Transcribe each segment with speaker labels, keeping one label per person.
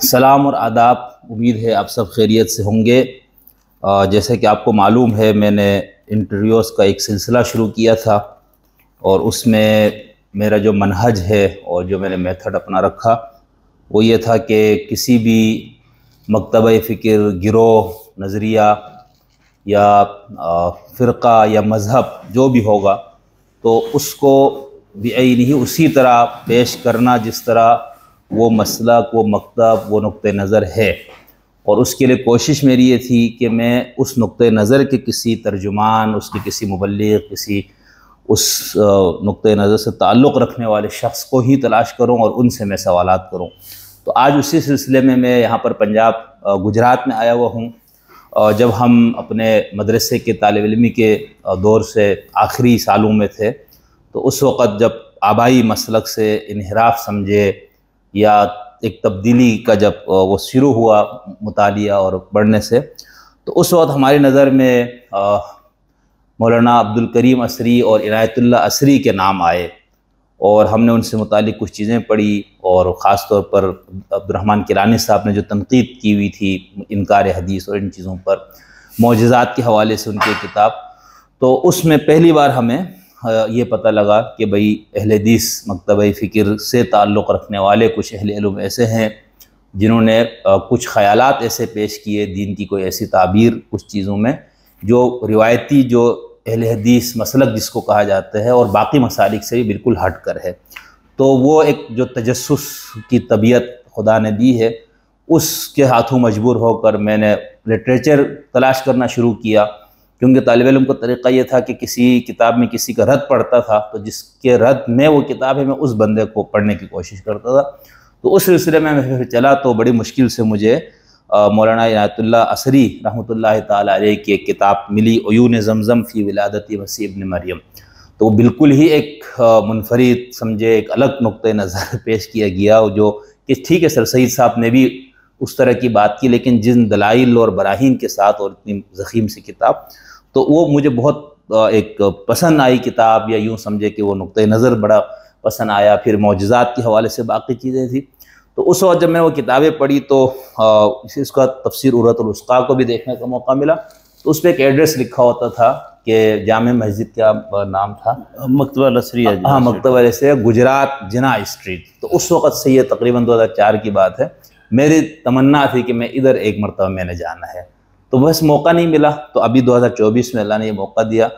Speaker 1: سلام اور آداب، امید ہے آپ سب خیریت سے ہوں گے۔ جیسے کہ آپ کو معلوم ہے، میں نے انٹرویوز کا ایک سلسلہ شروع کیا تھا، اور اس میں میرا جو منہج ہے اور جو میں نے میتھڈ اپنا رکھا وہ یہ تھا کہ کسی بھی مکتبہ فکر، گروہ، نظریہ یا فرقہ یا مذہب جو بھی ہوگا تو اس کو بعینہ اسی طرح پیش کرنا جس طرح وہ مسلک، وہ مکتب، وہ نقطہ نظر ہے، اور اس کے لیے کوشش میری یہ تھی کہ میں اس نقطہ نظر کے کسی ترجمان، اس کے کسی مبلغ، کسی اس نقطہ نظر سے تعلق رکھنے والے شخص کو ہی تلاش کروں اور ان سے میں سوالات کروں۔ تو آج اسی سلسلے میں یہاں پر پنجاب گجرات میں آیا ہوا ہوں۔ جب ہم اپنے مدرسے کے طالب علمی کے دور سے آخری سالوں میں تھے تو اس وقت جب آبائی مسلک سے انحراف سمجھے یا ایک تبدیلی کا جب وہ شروع ہوا مطالعہ اور پڑھنے سے، تو اس وقت ہماری نظر میں مولانا عبدالکریم عصری اور عنایت اللہ عصری کے نام آئے، اور ہم نے ان سے متعلق کچھ چیزیں پڑھی، اور خاص طور پر عبدالرحمن کیلانی صاحب نے جو تنقید کی ہوئی تھی انکار حدیث اور ان چیزوں پر، معجزات کے حوالے سے ان کی کتاب، تو اس میں پہلی بار ہمیں یہ پتہ لگا کہ بھئی اہل حدیث مکتبہ فکر سے تعلق رکھنے والے کچھ اہل علم ایسے ہیں جنہوں نے کچھ خیالات ایسے پیش کیے، دین کی کوئی ایسی تعبیر کچھ چیزوں میں جو روایتی جو اہل حدیث مسلک جس کو کہا جاتا ہے اور باقی مسالک سے بھی بالکل ہٹ کر ہے۔ تو وہ ایک جو تجسس کی طبیعت خدا نے دی ہے، اس کے ہاتھوں مجبور ہو کر میں نے لٹریچر تلاش کرنا شروع کیا، کیونکہ طالب علم کا طریقہ یہ تھا کہ کسی کتاب میں کسی کا رد پڑھتا تھا تو جس کے رد میں وہ کتاب ہے میں اس بندے کو پڑھنے کی کوشش کرتا تھا۔ تو اس سلسلے میں پھر چلا تو بڑی مشکل سے مجھے مولانا عنایت اللہ عصری رحمۃ اللہ تعالی علیہ کی ایک کتاب ملی، عیون زمزم فی ولادت مسیح ابن مریم۔ تو بالکل ہی ایک منفرد سمجھے ایک الگ نقطہ نظر پیش کیا گیا، جو کہ ٹھیک ہے سر سید صاحب نے بھی اس طرح کی بات کی، لیکن جن دلائل اور براہین کے ساتھ اور اتنی ضخیم سی کتاب، تو وہ مجھے بہت ایک پسند آئی کتاب، یا یوں سمجھے کہ وہ نقطہ نظر بڑا پسند آیا۔ پھر معجزات کے حوالے سے باقی چیزیں تھیں، تو اس وقت جب میں وہ کتابیں پڑھی تو اس کا تفسیر عروۃ الوثقیٰ کو بھی دیکھنے کا موقع ملا، تو اس پہ ایک ایڈریس لکھا ہوتا تھا کہ جامع مسجد، کیا نام تھا؟
Speaker 2: مکتبہ العصریہ۔
Speaker 1: ہاں، مکتبہ العصریہ، گجرات جناح اسٹریٹ۔ تو اس وقت سے یہ تقریباً 2004 کی بات ہے، میری تمنا تھی کہ میں ادھر ایک مرتبہ میں نے جانا ہے، تو بس موقع نہیں ملا۔ تو ابھی 2024 میں اللہ نے یہ موقع دیا،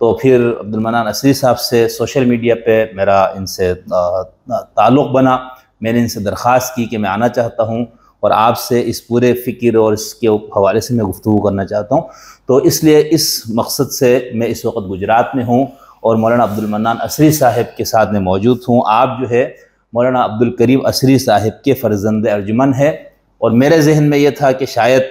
Speaker 1: تو پھر عبدالمنان عصری صاحب سے سوشل میڈیا پہ میرا ان سے تعلق بنا، میں نے ان سے درخواست کی کہ میں آنا چاہتا ہوں اور آپ سے اس پورے فکر اور اس کے حوالے سے میں گفتگو کرنا چاہتا ہوں۔ تو اس لیے اس مقصد سے میں اس وقت گجرات میں ہوں اور مولانا عبدالمنان عصری صاحب کے ساتھ میں موجود ہوں۔ آپ جو ہے مولانا عبدالکریم عصری صاحب کے فرزند ارجمن ہے، اور میرے ذہن میں یہ تھا کہ شاید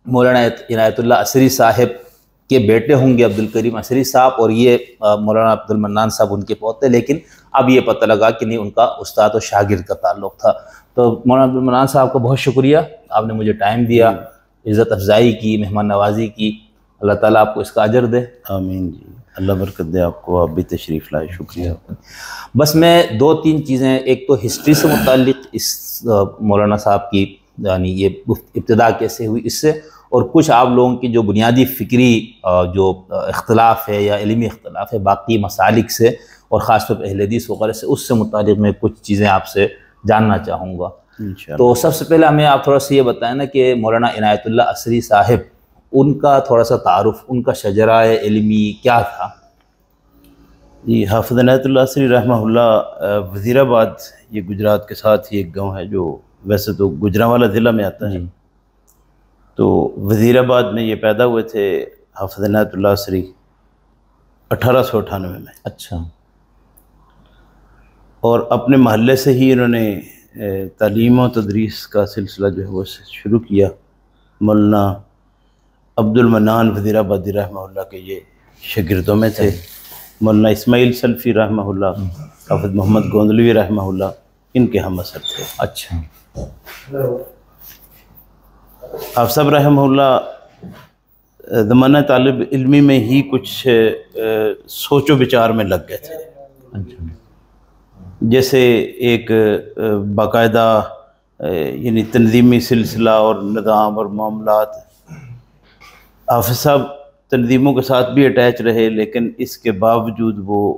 Speaker 1: مولانا عنایت اللہ عصری صاحب کے بیٹے ہوں گے عبدالکریم عصری صاحب، اور یہ مولانا عبدالمنان صاحب ان کے پوتے، لیکن اب یہ پتہ لگا کہ نہیں، ان کا استاد و شاگرد کا تعلق تھا۔ تو مولانا عبدالمنان صاحب کا بہت شکریہ، آپ نے مجھے ٹائم دیا، عزت افزائی کی، مہمان نوازی کی، اللہ تعالیٰ آپ کو اس کا اجر دے۔
Speaker 2: آمین جی، اللہ برکت دے آپ کو، آپ بھی تشریف لائے، شکریہ۔
Speaker 1: بس میں 2-3 چیزیں، ایک تو ہسٹری سے متعلق اس مولانا صاحب کی یعنی یہ ابتدا کیسے ہوئی اس سے، اور کچھ آپ لوگوں کی جو بنیادی فکری جو اختلاف ہے یا علمی اختلاف ہے باقی مسالک سے اور خاص طور پر اہل حدیث وغیرہ سے، اس سے متعلق میں کچھ چیزیں آپ سے جاننا چاہوں گا۔ تو سب سے پہلے ہمیں آپ تھوڑا سا یہ بتائیں نا کہ مولانا عنایت اللہ عصری صاحب، ان کا تھوڑا سا تعارف، ان کا شجرہ علمی کیا تھا؟
Speaker 2: جی، حافظ عنایت اللہ عصری رحمہ اللہ وزیر آباد، یہ گجرات کے ساتھ ہی ایک گاؤں ہے جو ویسے تو گجرانوالہ ضلع میں آتا ہے، تو وزیر آباد میں یہ پیدا ہوئے تھے حافظ عنایت اللہ عصری 1898 میں۔
Speaker 1: اچھا۔
Speaker 2: اور اپنے محلے سے ہی انہوں نے تعلیم و تدریس کا سلسلہ جو ہے وہ شروع کیا۔ مولانا عبدالمنان وزیر آبادی رحمہ اللہ کے یہ شاگردوں میں تھے، مولانا اسماعیل سلفی رحمہ اللہ، حافظ محمد گوندلوی رحمہ اللہ، ان کے ہم اثر تھے۔
Speaker 1: اچھا۔
Speaker 2: آپ صاحب رحمہ اللہ زمانہ طالب علمی میں ہی کچھ سوچ و بچار میں لگ گئے تھے، جیسے ایک باقاعدہ یعنی تنظیمی سلسلہ اور نظام اور معاملات، حافظ صاحب تنظیموں کے ساتھ بھی اٹیچ رہے، لیکن اس کے باوجود وہ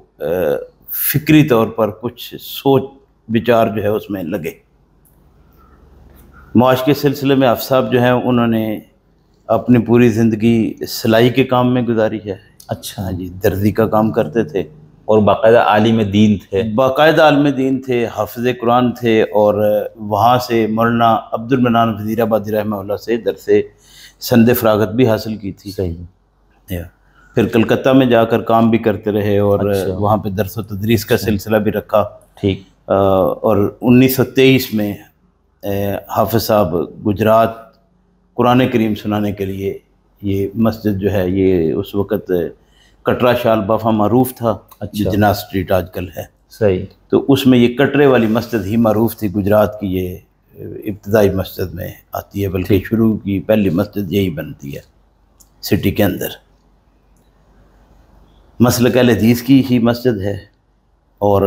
Speaker 2: فکری طور پر کچھ سوچ بچار جو ہے اس میں لگے۔ معاش کے سلسلے میں حافظ صاحب جو ہیں انہوں نے اپنی پوری زندگی سلائی کے کام میں گزاری ہے۔
Speaker 1: اچھا
Speaker 2: جی، دردی کا کام کرتے تھے،
Speaker 1: اور باقاعدہ عالم دین تھے۔
Speaker 2: باقاعدہ عالم دین تھے، حافظ قرآن تھے، اور وہاں سے مولانا عبد المنان وزیر آبادی رحمہ اللہ سے درس سند فراغت بھی حاصل کی تھی۔
Speaker 1: صحیح۔
Speaker 2: پھر کلکتہ میں جا کر کام بھی کرتے رہے، اور
Speaker 1: اچھا،
Speaker 2: وہاں پہ درس و تدریس کا سلسلہ بھی رکھا۔
Speaker 1: ٹھیک۔
Speaker 2: اور 1923 میں حافظ صاحب گجرات قرآن کریم سنانے کے لیے، یہ مسجد جو ہے یہ اس وقت کٹرا شال بافا معروف تھا، جو جناح اسٹریٹ آج کل ہے۔
Speaker 1: صحیح۔
Speaker 2: تو اس میں یہ کٹرے والی مسجد ہی معروف تھی، گجرات کی یہ ابتدائی مسجد میں آتی ہے، بلکہ شروع کی پہلی مسجد یہی بنتی ہے سٹی کے اندر۔ مسلک اہل حدیث کی ہی مسجد ہے، اور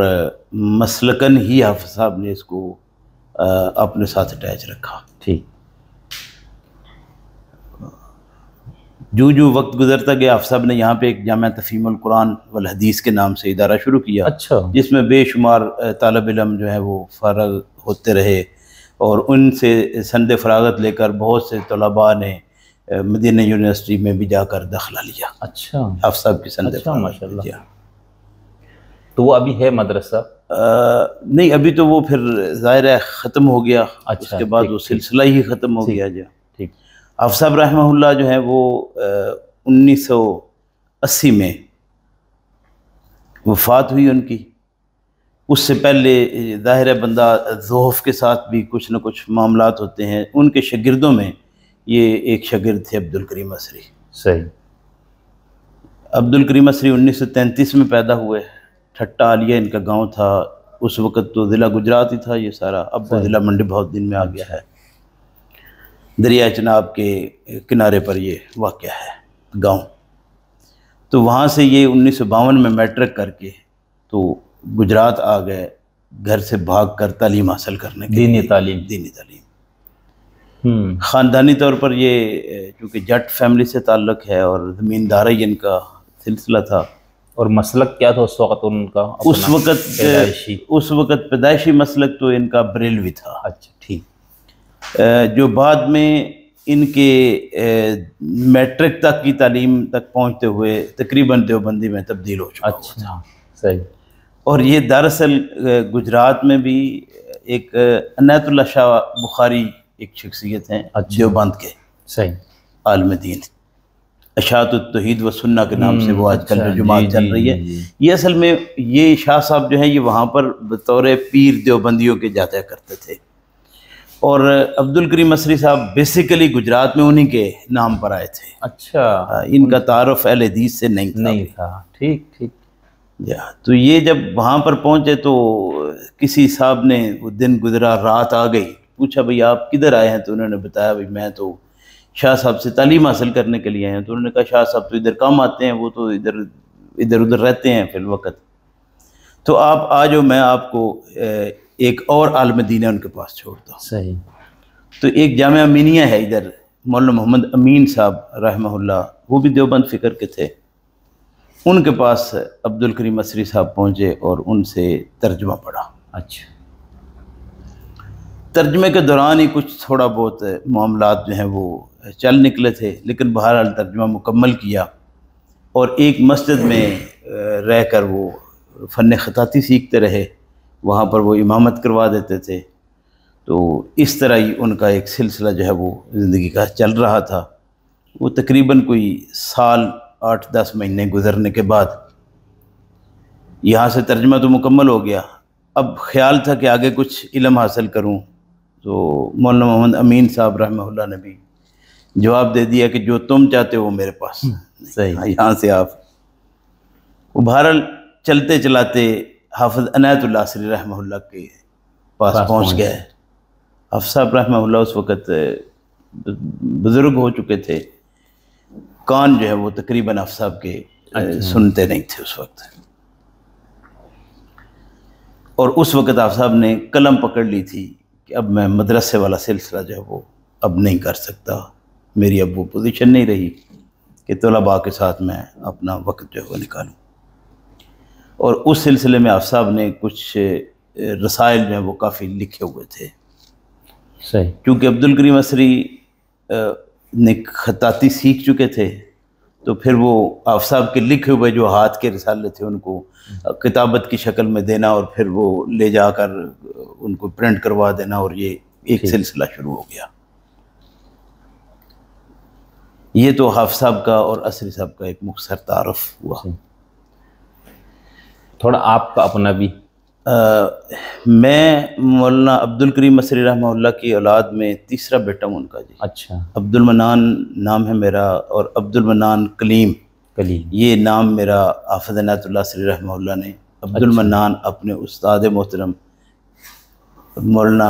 Speaker 2: مسلکن ہی حافظ صاحب نے اس کو اپنے ساتھ اٹیچ رکھا۔
Speaker 1: ٹھیک۔
Speaker 2: جو وقت گزرتا گیا، حافظ صاحب نے یہاں پہ ایک جامعہ تفہیم القرآن والحدیث کے نام سے ادارہ شروع کیا۔
Speaker 1: اچھا۔
Speaker 2: جس میں بے شمار طالب علم جو ہیں وہ فارغ ہوتے رہے، اور ان سے سند فراغت لے کر بہت سے طلباء نے مدینہ یونیورسٹی میں بھی جا کر داخلہ لیا۔
Speaker 1: اچھا،
Speaker 2: حافظ صاحب کی سند
Speaker 1: اچھا،
Speaker 2: فراغت
Speaker 1: ماشاء اللہ۔
Speaker 2: لیا۔
Speaker 1: تو وہ ابھی ہے مدرسہ؟
Speaker 2: نہیں، ابھی تو وہ پھر ظاہر ہے ختم ہو گیا۔
Speaker 1: اچھا،
Speaker 2: اس کے بعد
Speaker 1: ٹھیک،
Speaker 2: وہ
Speaker 1: ٹھیک،
Speaker 2: سلسلہ ہی ختم ہو گیا جو۔
Speaker 1: ٹھیک۔
Speaker 2: حافظ صاحب رحمہ اللہ جو ہیں وہ 1980 میں وفات ہوئی ان کی۔ اس سے پہلے ظاہر ہے بندہ ذوف کے ساتھ بھی کچھ نہ کچھ معاملات ہوتے ہیں۔ ان کے شاگردوں میں یہ ایک شاگرد تھے عبد الکریم اثری۔
Speaker 1: صحیح۔
Speaker 2: عبد الکریم اثری 1933 میں پیدا ہوئے، ٹھٹا عالیہ ان کا گاؤں تھا۔ اس وقت تو ضلع گجرات ہی تھا یہ سارا، اب وہ ضلع منڈی بہاؤالدین میں آ گیا ہے۔ دریائے چناب کے کنارے پر یہ واقع ہے گاؤں۔ تو وہاں سے یہ 1952 میں میٹرک کر کے تو گجرات آ گئے، گھر سے بھاگ کر تعلیم حاصل کرنے کے
Speaker 1: دینی تعلیم۔
Speaker 2: دینی تعلیم۔ خاندانی طور پر یہ چونکہ جٹ فیملی سے تعلق ہے، اور زمینداری ان کا سلسلہ تھا۔
Speaker 1: اور مسلک کیا تھا اس وقت ان کا؟
Speaker 2: اس وقت پیدائشی مسلک تو ان کا بریلوی تھا۔
Speaker 1: اچھا، ٹھیک۔
Speaker 2: جو بعد میں ان کے میٹرک تک کی تعلیم تک پہنچتے ہوئے تقریباً دیوبندی میں تبدیل ہو چکا ہوا تھا۔
Speaker 1: اچھا، صحیح۔
Speaker 2: اور یہ دراصل گجرات میں بھی ایک عنایت اللہ شاہ بخاری ایک شخصیت ہیں دیوبند کے،
Speaker 1: صحیح،
Speaker 2: عالم دین، اشاعت التوحید و سنہ کے نام سے وہ آج کل جو جماعت چل رہی ہے۔ یہ اصل میں یہ شاہ صاحب جو ہیں یہ وہاں پر بطور پیر دیوبندیوں کے جاتے کرتے تھے، اور عبد الکریم اثری صاحب بیسیکلی گجرات میں انہی کے نام پر آئے تھے۔
Speaker 1: اچھا،
Speaker 2: ان کا تعارف اہل حدیث سے نہیں
Speaker 1: تھا۔ ٹھیک، ٹھیک۔
Speaker 2: تو یہ جب وہاں پر پہنچے تو کسی صاحب نے وہ دن گزرا، رات آ گئی، پوچھا بھئی آپ کدھر آئے ہیں؟ تو انہوں نے بتایا بھئی میں تو شاہ صاحب سے تعلیم حاصل کرنے کے لیے آئے ہیں۔ تو انہوں نے کہا شاہ صاحب تو ادھر کام آتے ہیں، وہ تو ادھر ادھر رہتے ہیں فی الوقت، تو آپ آ جاؤ، میں آپ کو ایک اور عالم دین ہے ان کے پاس چھوڑتا ہوں۔
Speaker 1: صحیح۔
Speaker 2: تو ایک جامعہ امینیہ ہے ادھر، مولانا محمد امین صاحب رحمہ اللہ، وہ بھی دیوبند فکر کے تھے، ان کے پاس عبد الکریم اثری صاحب پہنچے اور ان سے ترجمہ پڑھا۔
Speaker 1: اچھا۔
Speaker 2: ترجمے کے دوران ہی کچھ تھوڑا بہت معاملات جو ہیں وہ چل نکلے تھے، لیکن بہرحال ترجمہ مکمل کیا، اور ایک مسجد میں رہ کر وہ فن خطاطی سیکھتے رہے، وہاں پر وہ امامت کروا دیتے تھے۔ تو اس طرح ہی ان کا ایک سلسلہ جو ہے وہ زندگی کا چل رہا تھا۔ وہ تقریباً کوئی سال 8-10 مہینے گزرنے کے بعد یہاں سے ترجمہ تو مکمل ہو گیا، اب خیال تھا کہ آگے کچھ علم حاصل کروں، تو مولانا محمد امین صاحب رحمہ اللہ نے بھی جواب دے دیا کہ جو تم چاہتے ہو وہ میرے پاس، یہاں سے آپ۔ وہ بہرحال چلتے چلاتے حافظ عنایت اللہ اثری رحمہ اللہ کے پاس پہنچ گئے۔ حافظ صاحب رحمہ اللہ اس وقت بزرگ ہو چکے تھے، کان جو ہے وہ تقریباً حافظ صاحب کے سنتے نہیں تھے اس وقت، اور اس وقت حافظ صاحب نے قلم پکڑ لی تھی کہ اب میں مدرسے والا سلسلہ جو ہے وہ اب نہیں کر سکتا، میری اب وہ پوزیشن نہیں رہی کہ طلباء کے ساتھ میں اپنا وقت جو ہے وہ نکالوں۔ اور اس سلسلے میں آف صاحب نے کچھ رسائل جو ہیں وہ کافی لکھے ہوئے تھے۔
Speaker 1: صحیح۔
Speaker 2: کیونکہ عبدالکریم اثری نے خطاطی سیکھ چکے تھے، تو پھر وہ آف صاحب کے لکھے ہوئے جو ہاتھ کے رسالے تھے ان کو کتابت کی شکل میں دینا اور پھر وہ لے جا کر ان کو پرنٹ کروا دینا، اور یہ ایک سلسلہ شروع ہو گیا۔ یہ تو حافظ صاحب کا اور اثری صاحب کا ایک مختصر تعارف ہوا۔
Speaker 1: تھوڑا آپ کا اپنا بھی۔
Speaker 2: میں مولانا عبدالکریم اثری رحمہ اللہ کی اولاد میں تیسرا بیٹا ہوں ان کا جی۔
Speaker 1: اچھا۔
Speaker 2: عبد المنان نام ہے میرا، اور عبد المنان کلیم یہ نام میرا حافظ عنایت اللہ اثری رحمہ اللہ نے عبد المنان اپنے استاد محترم مولانا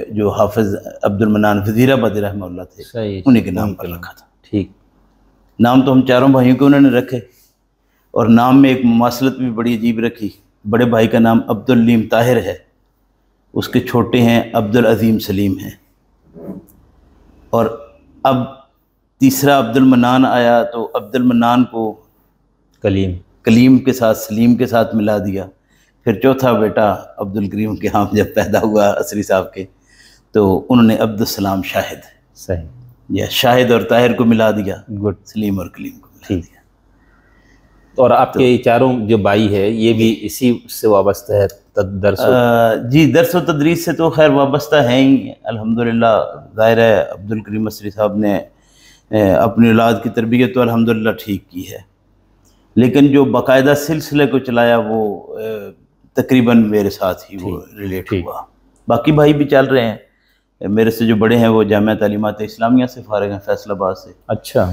Speaker 2: جو حافظ عبد المنان وزیر آبادی رحمہ اللہ تھے انہیں کے نام پر رکھا تھا۔
Speaker 1: ٹھیک۔
Speaker 2: نام تو ہم چاروں بھائیوں کو انہوں نے رکھے، اور نام میں ایک مماثلت بھی بڑی عجیب رکھی۔ بڑے بھائی کا نام عبد العلیم طاہر ہے، اس کے چھوٹے ہیں عبد العظیم سلیم ہیں، اور اب تیسرا عبد المنان آیا تو عبد المنان کو کلیم کے ساتھ سلیم کے ساتھ ملا دیا۔ پھر چوتھا بیٹا عبد الکریم کے ہاں جب پیدا ہوا اثری صاحب کے، تو انہوں نے عبد السلام شاہد،
Speaker 1: صحیح،
Speaker 2: یا شاہد اور طاہر کو ملا دیا، سلیم اور کلیم کو ملا دیا۔
Speaker 1: اور آپ کے چاروں جو بھائی ہے یہ بھی اسی سے وابستہ ہے درس؟
Speaker 2: جی، درس و تدریس سے تو خیر وابستہ ہیں ہی الحمدللہ۔ ظاہر ہے عبدالکریم اثری صاحب نے اپنی اولاد کی تربیت تو الحمدللہ ٹھیک کی ہے، لیکن جو باقاعدہ سلسلے کو چلایا وہ تقریباً میرے ساتھ ہی وہ ریلیٹ ہوا۔ باقی بھائی بھی چل رہے ہیں، میرے سے جو بڑے ہیں وہ جامعہ تعلیمات اسلامیہ سے فارغ ہیں، فیصل آباد سے۔
Speaker 1: اچھا۔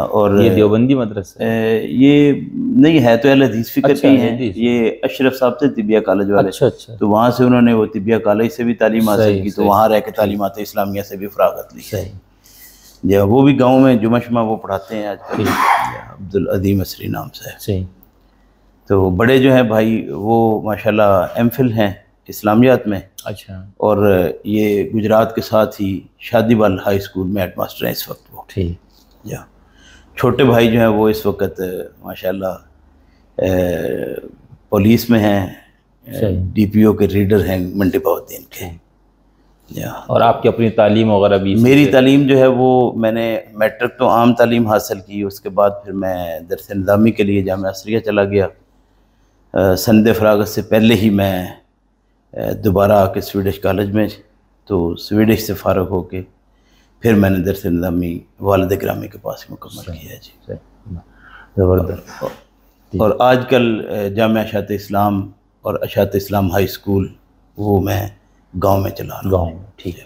Speaker 2: اور
Speaker 1: یہ دیوبندی مدرسہ؟
Speaker 2: یہ نہیں ہے تو اہل حدیث فکر کے ہیں، یہ اشرف صاحب سے طبیہ کالج والے، تو وہاں سے انہوں نے وہ طبیہ کالج سے بھی تعلیم حاصل کی، تو وہاں رہ کے تعلیمات اسلامیہ سے بھی فراغت لی۔ وہ بھی گاؤں میں جمعہ شمع وہ پڑھاتے ہیں آج کل، عبد العظیم اثری نام سے۔ تو بڑے جو ہیں بھائی وہ ماشاءاللہ ایم فل ہیں اسلامیات میں۔
Speaker 1: اچھا۔ اور
Speaker 2: یہ گجرات کے ساتھ ہی شادی وال ہائی اسکول میں ہیڈ ماسٹر ہیں اس وقت وہ۔ ٹھیک۔ چھوٹے بھائی جو ہیں وہ اس وقت ماشاءاللہ پولیس میں ہیں، ڈی پی او کے ریڈر ہیں منڈی بہاؤالدین کے۔
Speaker 1: اور آپ کی اپنی تعلیم وغیرہ بھی؟
Speaker 2: میری تعلیم جو ہے وہ میں نے میٹرک تو عام تعلیم حاصل کی، اس کے بعد پھر میں درس نظامی کے لیے جامعہ عصریہ چلا گیا۔ سند فراغت سے پہلے ہی میں دوبارہ آ کے سویڈش کالج میں، تو سویڈش سے فارغ ہو کے پھر میں نے درس نظامی والد گرامی کے پاس مکمل کیا ہے جی۔
Speaker 1: زبردست۔
Speaker 2: اور آج کل جامعہ اشاعت اسلام اور اشاعت اسلام ہائی اسکول وہ میں گاؤں میں چلا رہا ہوں۔
Speaker 1: ٹھیک ہے۔